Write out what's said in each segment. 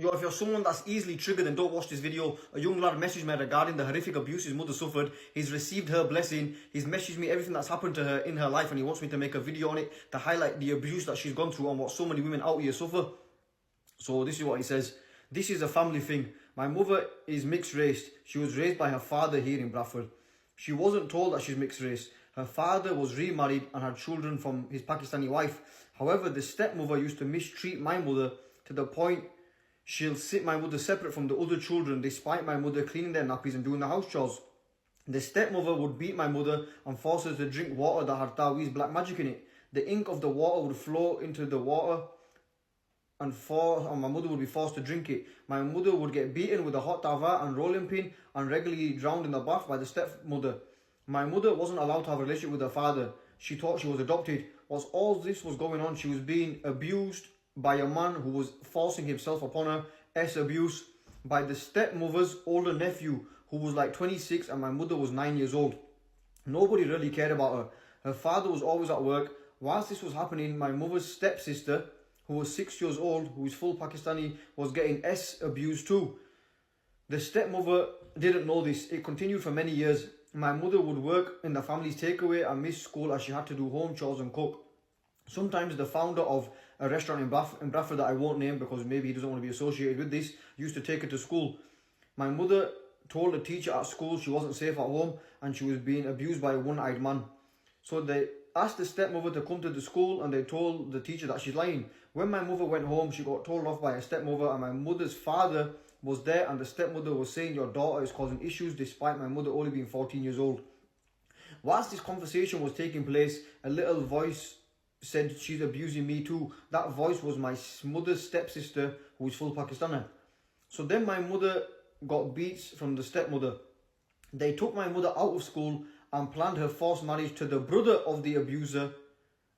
if you're someone that's easily triggered, then don't watch this video. A young lad messaged me regarding the horrific abuse his mother suffered. He's received her blessing. He's messaged me everything that's happened to her in her life, and he wants me to make a video on it to highlight the abuse that she's gone through and what so many women out here suffer. So this is what he says. This is a family thing. My mother is mixed race. She was raised by her father here in Bradford. She wasn't told that she's mixed race. Her father was remarried and had children from his Pakistani wife. However, the stepmother used to mistreat my mother to the point she'll sit my mother separate from the other children despite my mother cleaning their nappies and doing the house chores. The stepmother would beat my mother and force her to drink water that had Tawi's black magic in it. The ink of the water would flow into the water and my mother would be forced to drink it. My mother would get beaten with a hot tava and rolling pin and regularly drowned in the bath by the stepmother. My mother wasn't allowed to have a relationship with her father. She thought she was adopted. Whilst all this was going on, she was being abused by a man who was forcing himself upon her, abuse, by the stepmother's older nephew, who was like 26 and my mother was 9 years old. Nobody really cared about her. Her father was always at work. Whilst this was happening, my mother's stepsister, who was 6 years old, who is full Pakistani, was getting abuse too. The stepmother didn't know this. It continued for many years. My mother would work in the family's takeaway and miss school as she had to do home chores and cook. Sometimes the founder of a restaurant in Bradford that I won't name because maybe he doesn't want to be associated with this, used to take her to school. My mother told a teacher at school she wasn't safe at home and she was being abused by a one-eyed man. So they asked the stepmother to come to the school and they told the teacher that she's lying. When my mother went home, she got told off by her stepmother and my mother's father was there and the stepmother was saying your daughter is causing issues despite my mother only being 14 years old. Whilst this conversation was taking place, a little voice said she's abusing me too. That voice was my mother's stepsister who is full Pakistani. So then my mother got beats from the stepmother. They took my mother out of school and planned her forced marriage to the brother of the abuser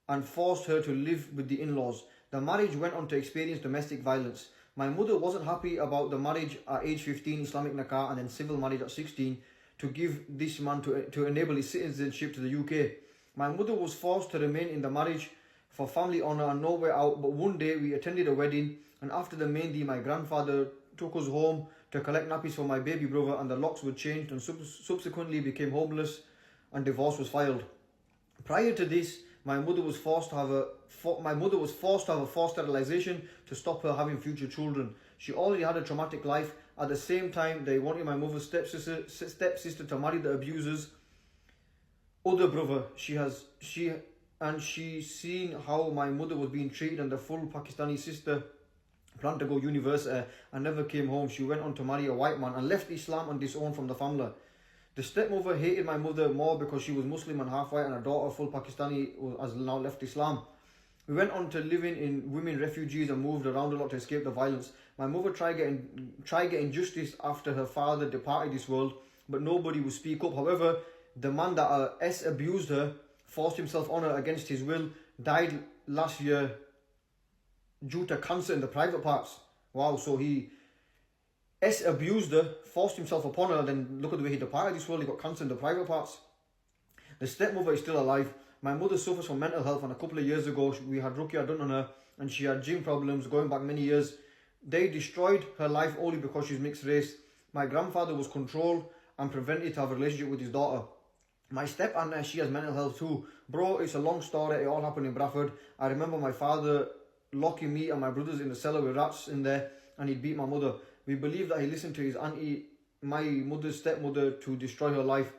and forced her to live with the in-laws. The marriage went on to experience domestic violence. My mother wasn't happy about the marriage at age 15, Islamic nikah, and then civil marriage at 16 to give this man to enable his citizenship to the UK. My mother was forced to remain in the marriage for family honour and nowhere out, but one day we attended a wedding and after the mehndi my grandfather took us home to collect nappies for my baby brother and the locks were changed and subsequently became homeless and divorce was filed. Prior to this, my mother was forced to have a forced sterilisation to stop her having future children. She already had a traumatic life. At the same time, they wanted my mother's stepsister to marry the abuser's other brother. She's seen how my mother was being treated and the full Pakistani sister planned to go university and never came home. She went on to marry a white man and left Islam and disowned from the family. The stepmother hated my mother more because she was Muslim and half white and her daughter, full Pakistani, has now left Islam. We went on to living in women refugees and moved around a lot to escape the violence. My mother tried getting justice after her father departed this world, but nobody would speak up. However, the man that abused her, forced himself on her against his will, died last year due to cancer in the private parts. Wow, so he abused her, forced himself upon her, and then look at the way he departed this world, he got cancer in the private parts. The stepmother is still alive. My mother suffers from mental health and a couple of years ago we had ruqyah done on her and she had gym problems going back many years. They destroyed her life only because she's mixed race. My grandfather was controlled and prevented to have a relationship with his daughter. My step-aunt, she has mental health too. Bro, it's a long story, it all happened in Bradford. I remember my father locking me and my brothers in the cellar with rats in there and he'd beat my mother. We believe that he listened to his auntie, my mother's stepmother, to destroy her life.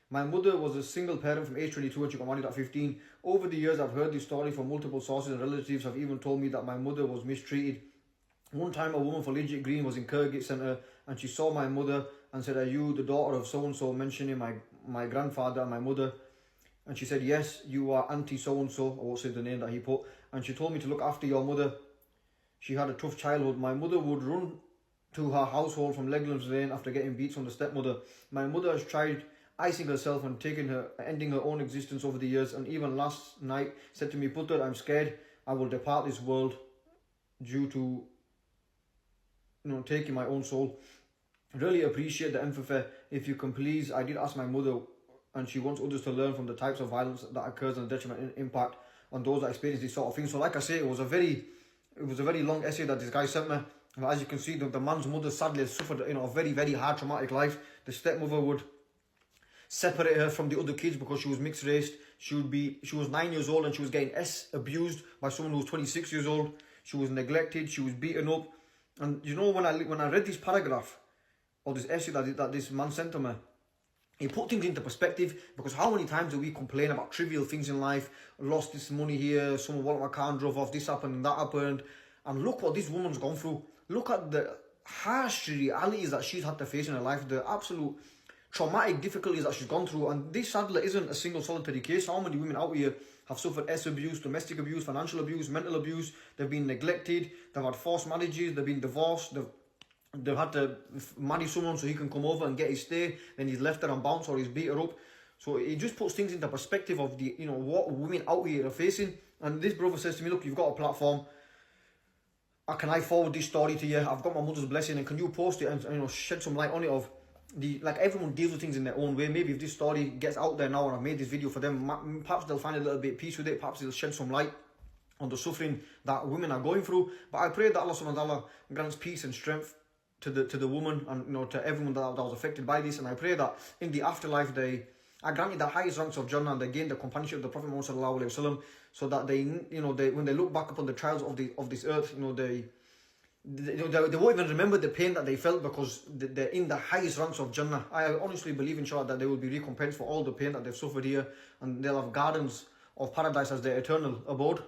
My mother was a single parent from age 22 and she got married at 15. Over the years, I've heard this story from multiple sources and relatives have even told me that my mother was mistreated. One time, a woman for Legit Green was in Kergate Centre and she saw my mother and said, "Are you the daughter of so-and-so?" mentioning my grandfather and my mother. And she said, "Yes, you are auntie so-and-so." I won't say the name that he put. And she told me to look after your mother. She had a tough childhood. My mother would run to her household from Leglands Lane after getting beats from the stepmother. My mother has tried icing herself and ending her own existence over the years, and even last night said to me, "Putter, I'm scared I will depart this world due to taking my own soul." Really appreciate the empathy. If you can please, I did ask my mother and she wants others to learn from the types of violence that occurs and the detrimental impact on those that experience this sort of thing. So like I say, it was a very long essay that this guy sent me. And as you can see, the man's mother sadly has suffered, you know, a very, very hard traumatic life. The stepmother would separate her from the other kids because she was mixed race. She was 9 years old and she was getting abused by someone who was 26 years old. She was neglected. She was beaten up. And you know, when I read this paragraph or this essay that this man sent to me, he put things into perspective, because how many times do we complain about trivial things in life? Lost this money here, someone walked my car and drove off, this happened and that happened. And look what this woman's gone through. Look at the harsh realities that she's had to face in her life, the absolute traumatic difficulties that she's gone through. And this sadly isn't a single solitary case. How many women out here have suffered abuse, domestic abuse, financial abuse, mental abuse? They've been neglected, they've had forced marriages, they've been divorced, they've had to marry someone so he can come over and get his stay, then he's left her and bounce or he's beat her up. So it just puts things into perspective of the, you know, what women out here are facing. And this brother says to me, look, you've got a platform. Can I forward this story to you? I've got my mother's blessing, and can you post it and, you know, shed some light on it of like everyone deals with things in their own way. Maybe if this story gets out there now and I've made this video for them, perhaps they'll find a little bit of peace with it. Perhaps it'll shed some light on the suffering that women are going through. But I pray that Allah subhanahu wa ta'ala grants peace and strength to the woman, and, you know, to everyone that was affected by this. And I pray that in the afterlife they are granted the highest ranks of Jannah, and they gain the companionship of the Prophet Muhammad sallallahu alaihi wasallam, so that they, you know, when they look back upon the trials of this earth, you know, they won't even remember the pain that they felt, because they're in the highest ranks of Jannah. I honestly believe, inshallah, that they will be recompensed for all the pain that they've suffered here, and they'll have gardens of paradise as their eternal abode.